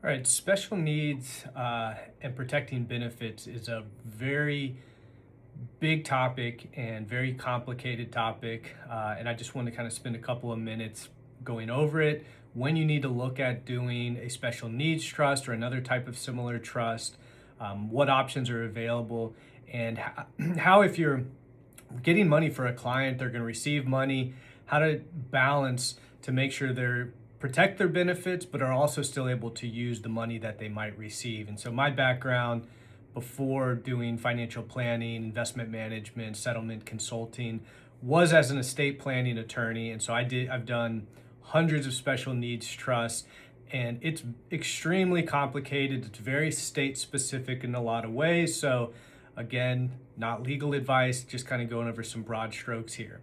All right, special needs and protecting benefits is a very big topic and very complicated topic. And I just want to kind of spend a couple of minutes going over it. When you need to look at doing a special needs trust or another type of similar trust, what options are available, and how if you're getting money for a client, they're going to receive money, how to balance to make sure they're protect their benefits, but are also still able to use the money that they might receive. And so my background before doing financial planning, investment management, settlement consulting was as an estate planning attorney. And so I've done hundreds of special needs trusts, and it's extremely complicated. It's very state specific in a lot of ways. So again, not legal advice, just kind of going over some broad strokes here.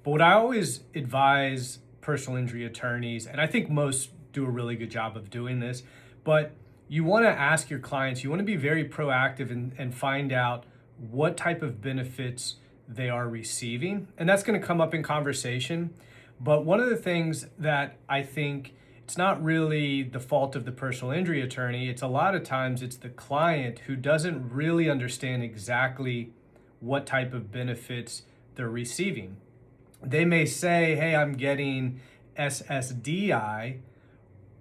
But what I always advise personal injury attorneys, and I think most do a really good job of doing this, but you want to ask your clients, you want to be very proactive and find out what type of benefits they are receiving. And that's going to come up in conversation. But one of the things that I think it's not really the fault of the personal injury attorney, it's a lot of times it's the client who doesn't really understand exactly what type of benefits they're receiving. They may say, hey, I'm getting SSDI,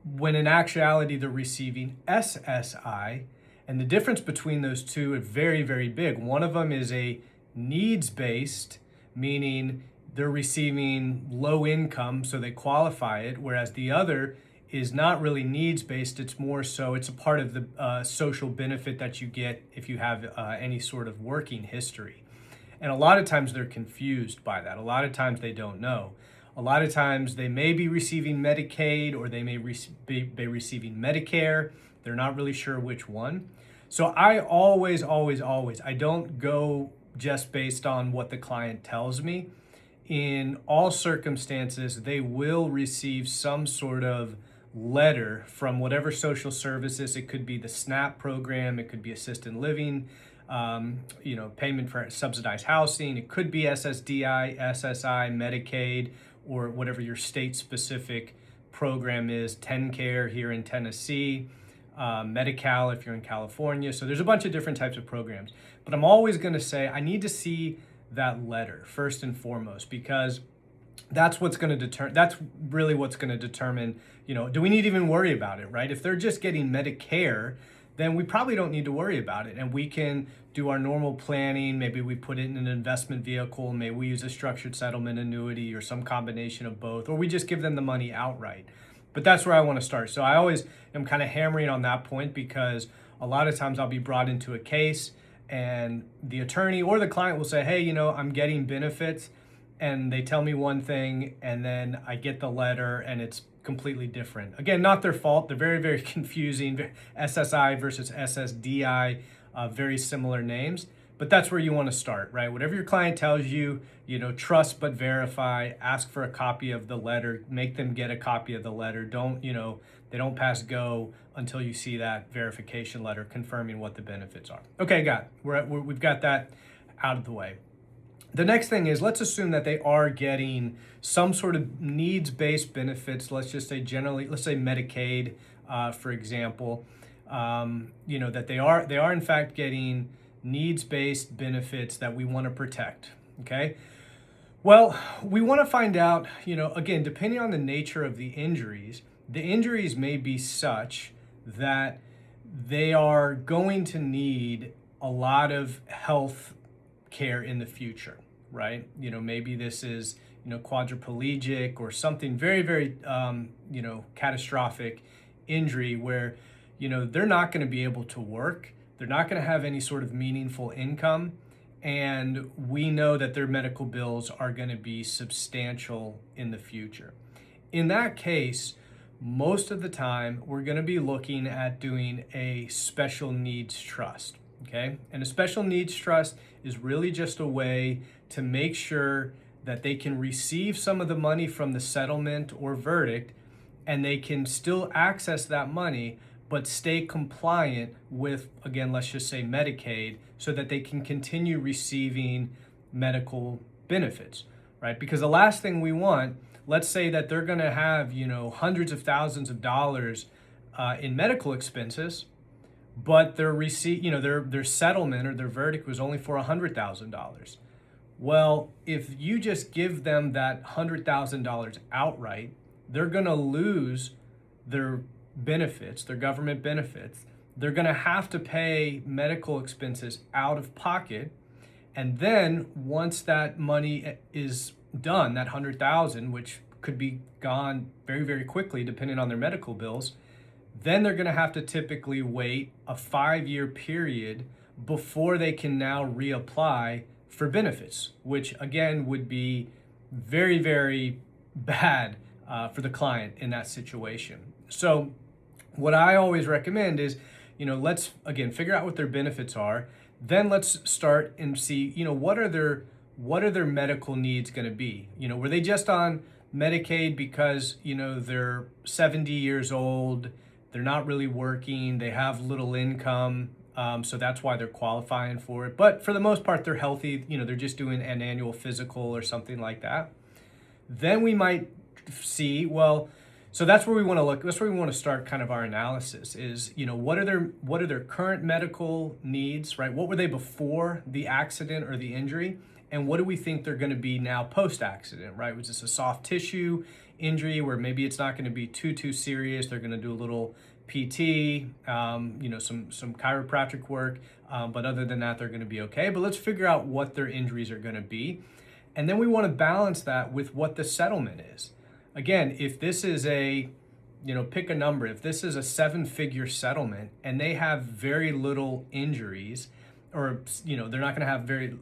when in actuality they're receiving SSI. And the difference between those two is very, very big. One of them is a needs-based, meaning they're receiving low income, so they qualify it, whereas the other is not really needs-based. It's more so it's a part of the social benefit that you get if you have any sort of working history. And a lot of times they're confused by that. A lot of times they don't know. A lot of times they may be receiving Medicaid or they may be receiving Medicare. They're not really sure which one. So I always, I don't go just based on what the client tells me. In all circumstances, they will receive some sort of letter from whatever social services. It could be the SNAP program, it could be assisted living, payment for subsidized housing. It could be SSDI, SSI, Medicaid, or whatever your state-specific program is. TennCare here in Tennessee, Medi-Cal if you're in California. So there's a bunch of different types of programs. But I'm always going to say I need to see that letter first and foremost, because that's what's going to determine. That's really what's going to determine. Do we need to even worry about it, right? If they're just getting Medicare, then we probably don't need to worry about it. And we can do our normal planning. Maybe we put it in an investment vehicle. Maybe we use a structured settlement annuity or some combination of both, or we just give them the money outright. But that's where I want to start. So I always am kind of hammering on that point, because a lot of times I'll be brought into a case and the attorney or the client will say, hey, I'm getting benefits. And they tell me one thing, and then I get the letter and it's completely different. Again, not their fault. They're very, very confusing. SSI versus SSDI, very similar names, but that's where you want to start, right? Whatever your client tells you, trust but verify, ask for a copy of the letter, make them get a copy of the letter. They don't pass go until you see that verification letter confirming what the benefits are. Okay, we've got that out of the way. The next thing is, let's assume that they are getting some sort of needs-based benefits. Let's just say let's say Medicaid, for example, that they are in fact getting needs-based benefits that we want to protect, okay? Well, we want to find out, again, depending on the nature of the injuries may be such that they are going to need a lot of health care in the future, right? Maybe this is, quadriplegic or something very, very, catastrophic injury where, they're not going to be able to work. They're not going to have any sort of meaningful income. And we know that their medical bills are going to be substantial in the future. In that case, most of the time, we're going to be looking at doing a special needs trust. Okay, and a special needs trust is really just a way to make sure that they can receive some of the money from the settlement or verdict, and they can still access that money, but stay compliant with, again, let's just say Medicaid, so that they can continue receiving medical benefits, right? Because the last thing we want, let's say that they're going to have, hundreds of thousands of dollars in medical expenses, but their receipt, their settlement or their verdict was only for $100,000. Well, if you just give them that $100,000 outright, they're going to lose their benefits, their government benefits. They're going to have to pay medical expenses out of pocket. And then once that money is done, that 100,000, which could be gone very, very quickly depending on their medical bills, then they're going to have to typically wait a 5-year period before they can now reapply for benefits, which again would be very, very bad for the client in that situation. So what I always recommend is, let's again figure out what their benefits are. Then let's start and see, what are their medical needs going to be? Were they just on Medicaid because, they're 70 years old, they're not really working, they have little income, so that's why they're qualifying for it. But for the most part, they're healthy, they're just doing an annual physical or something like that. Then we might see, well, so that's where we want to look. That's where we want to start kind of our analysis is, what are their current medical needs, right? What were they before the accident or the injury? And what do we think they're going to be now post-accident, right? Was this a soft tissue injury where maybe it's not going to be too serious? They're going to do a little PT, some chiropractic work, but other than that, they're going to be okay. But let's figure out what their injuries are going to be. And then we want to balance that with what the settlement is. Again, if this is pick a number, if this is a 7-figure settlement and they have very little injuries, or, they're not going to have very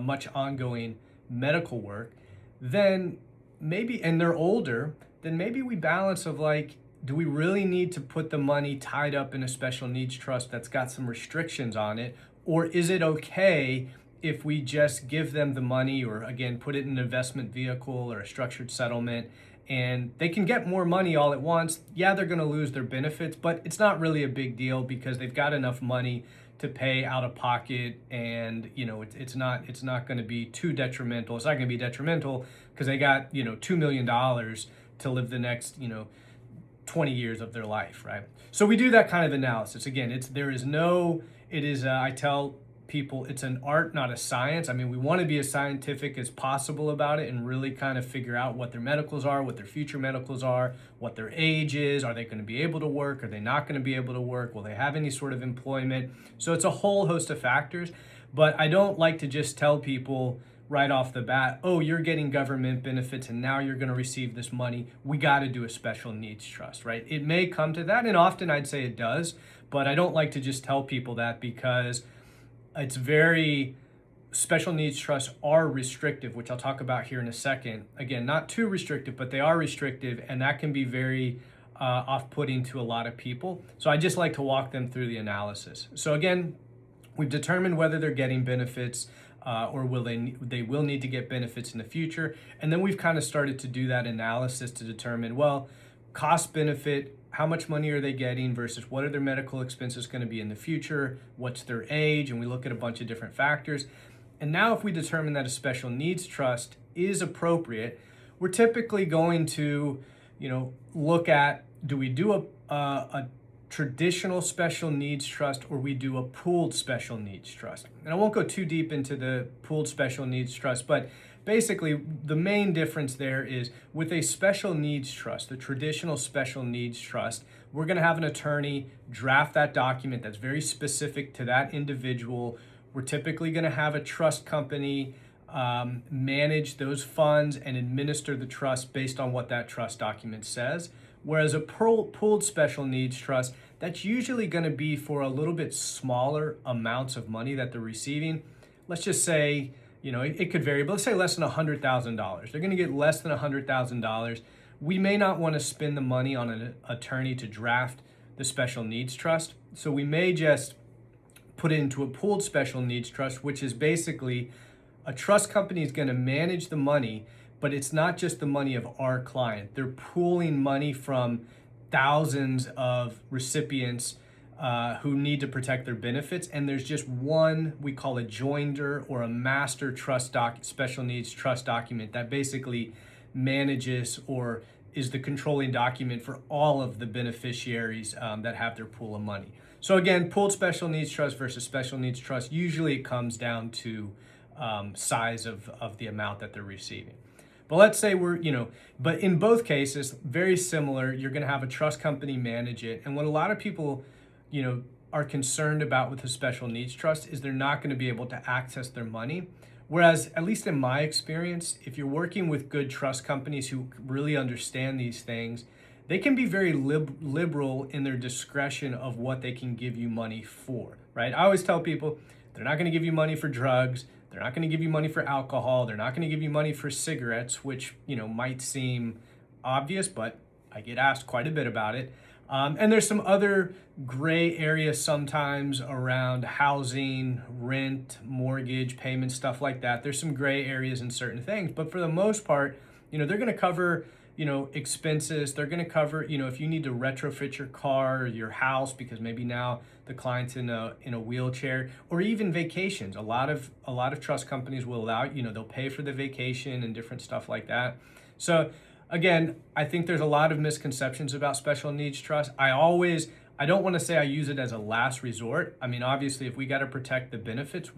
much ongoing medical work, then maybe, and they're older, then maybe we balance of like, do we really need to put the money tied up in a special needs trust that's got some restrictions on it? Or is it okay if we just give them the money, or again, put it in an investment vehicle or a structured settlement, and they can get more money all at once? Yeah, they're going to lose their benefits, but it's not really a big deal because they've got enough money to pay out of pocket, and it's not going to be too detrimental. It's not going to be detrimental because they got $2 million to live the next 20 years of their life, right? So we do that kind of analysis. Again, I tell people it's an art, not a science. I mean, we want to be as scientific as possible about it and really kind of figure out what their medicals are, what their future medicals are, what their age is. Are they going to be able to work? Are they not going to be able to work? Will they have any sort of employment? So it's a whole host of factors, but I don't like to just tell people right off the bat, oh, you're getting government benefits and now you're going to receive this money. We got to do a special needs trust, right? It may come to that, and often I'd say it does, but I don't like to just tell people that because special needs trusts are restrictive, which I'll talk about here in a second. Again, not too restrictive, but they are restrictive, and that can be very off-putting to a lot of people. So I just like to walk them through the analysis. So again, we've determined whether they're getting benefits or they will need to get benefits in the future. And then we've kind of started to do that analysis to determine, well, cost benefit, how much money are they getting versus what are their medical expenses going to be in the future, what's their age, and we look at a bunch of different factors. And now if we determine that a special needs trust is appropriate, we're typically going to, look at, do we do a traditional special needs trust or we do a pooled special needs trust? And I won't go too deep into the pooled special needs trust, but basically the main difference there is with a special needs trust, the traditional special needs trust, we're going to have an attorney draft that document that's very specific to that individual. We're typically going to have a trust company manage those funds and administer the trust based on what that trust document says. Whereas a pooled special needs trust, that's usually going to be for a little bit smaller amounts of money that they're receiving. Let's just say, it could vary, but let's say less than $100,000. They're going to get less than $100,000. We may not want to spend the money on an attorney to draft the special needs trust. So we may just put it into a pooled special needs trust, which is basically a trust company is going to manage the money, but it's not just the money of our client. They're pooling money from thousands of recipients who need to protect their benefits, and there's just one we call a joinder or a master trust special needs trust document that basically manages or is the controlling document for all of the beneficiaries that have their pool of money. So again, pooled special needs trust versus special needs trust, usually it comes down to size of the amount that they're receiving. But let's say but in both cases, very similar, you're going to have a trust company manage it. And what a lot of people, are concerned about with a special needs trust is they're not going to be able to access their money. Whereas, at least in my experience, if you're working with good trust companies who really understand these things, they can be very liberal in their discretion of what they can give you money for, right? I always tell people they're not going to give you money for drugs. They're not going to give you money for alcohol. They're not going to give you money for cigarettes, which, might seem obvious, but I get asked quite a bit about it. And there's some other gray areas sometimes around housing, rent, mortgage, payment, stuff like that. There's some gray areas in certain things, but for the most part, they're going to cover, expenses. They're going to cover, if you need to retrofit your car or your house because maybe now the client's in a wheelchair, or even vacations. A lot of trust companies will allow, they'll pay for the vacation and different stuff like that. So again, I think there's a lot of misconceptions about special needs trust. I don't want to say I use it as a last resort. I mean, obviously, if we got to protect the benefits,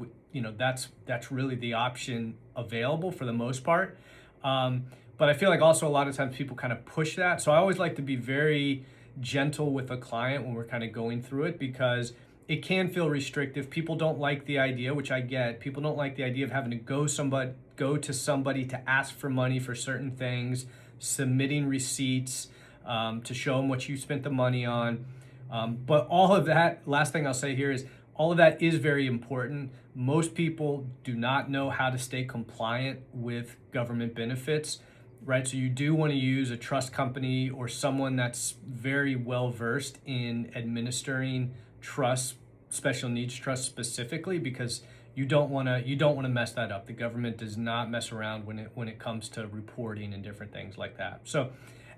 that's really the option available for the most part. But I feel like also a lot of times people kind of push that. So I always like to be very gentle with a client when we're kind of going through it, because it can feel restrictive. People don't like the idea, which I get. People don't like the idea of having to go to somebody to ask for money for certain things, submitting receipts to show them what you spent the money on. But all of that, last thing I'll say here is all of that is very important. Most people do not know how to stay compliant with government benefits, right? So you do want to use a trust company or someone that's very well versed in administering trust, special needs trust specifically, because you don't want to mess that up. The government does not mess around when it comes to reporting and different things like that. So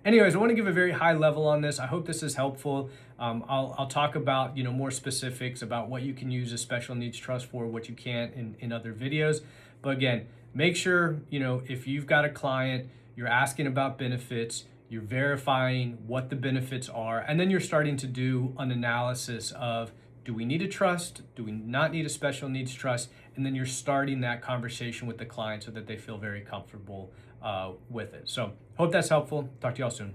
anyways, I want to give a very high level on this. I hope this is helpful. I'll talk about more specifics about what you can use a special needs trust for, what you can't in other videos. But again, make sure if you've got a client, you're asking about benefits, you're verifying what the benefits are, and then you're starting to do an analysis of, do we need a trust? Do we not need a special needs trust? And then you're starting that conversation with the client so that they feel very comfortable with it. So hope that's helpful. Talk to y'all soon.